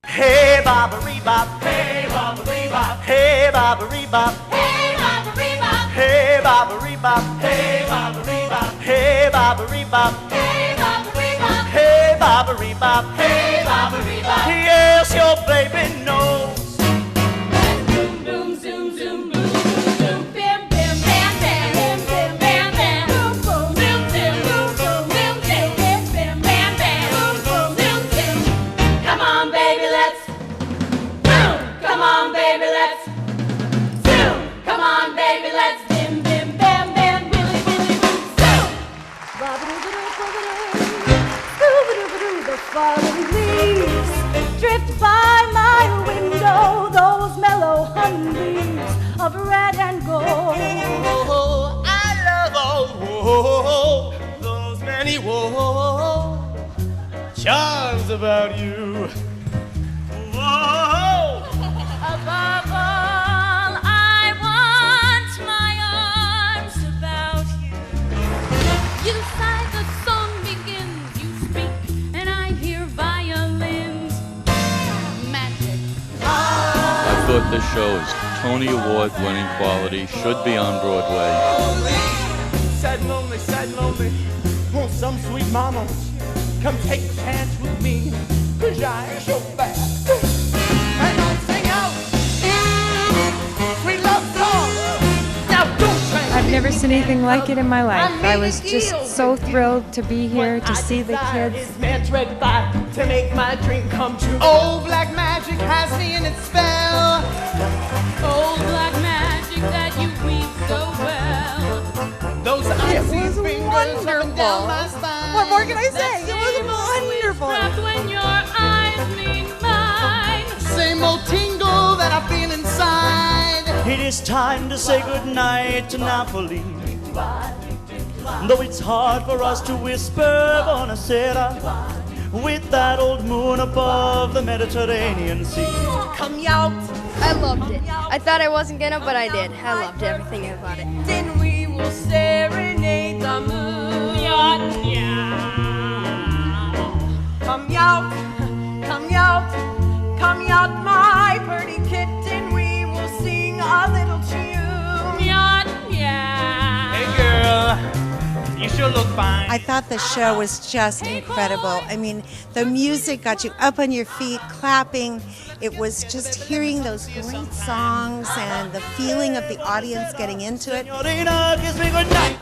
Hey, bop-a-ree-bop. Hey, bop-a-ree-bop. Hey, bop-a-ree-bop. Hey, bop-a-ree-bop. Hey, bop-a-ree-bop. Hey, bop-a-ree-bop. Hey, bop-a-ree-bop. Hey, bop-a-ree-bop. Hey, bop-a-ree-bop. Hey, bop-a-ree-bop. Yes, your baby knows. Boom, boom, zoom, zoom, boom, zoom, bam, bam, bam, bam, bam, bam, bam, boom, boom, zoom, zoom, boom, boom, zoom, zoom, bam, bam, bam, boom, boom, zoom, zoom. Come on, baby, let's boom. Come on, baby, let's zoom. Come on, baby, let's bim, bim, bam, bam, billy, billy, boom, zoom. The falling leaves drift by my window, those mellow honeybees of red and gold. Oh, I love all those many charms about you. Whoa. Above all, I want my arms about you. You sigh, the song begins, you speak, and I hear violins. Magic. I thought this show is Tony Award winning quality, should be on Broadway. Sad, lonely, want some sweet mama. Come take a chance with me, 'cause I ain't so bad. And I'll sing out sweet love song. Now don't try. I've never seen anything like it in my life. I was just so thrilled to be here to see the kids. Man's red fire to make my dream come true. Old black magic has me in its spell. Old black magic that you weave so well. Those icy fingers up and down my spine. What more can I say? It was wonderful. Wrapped when your eyes meet mine. Same old tingle that I feel inside. It is time to say goodnight to Napoli. Though it's hard for us to whisper Buonasera with that old moon above the Mediterranean Sea. Come out. I loved it. I thought I wasn't gonna, but I did. I loved everything about it. Then we will serenade the moon. Come out, come out, come out, my pretty kitten. We will sing a little tune. Hey girl, you sure look fine. I thought the show was just incredible. I mean, the music got you up on your feet, clapping. It was just hearing those great songs and the feeling of the audience getting into it. Signorina, kiss me goodnight.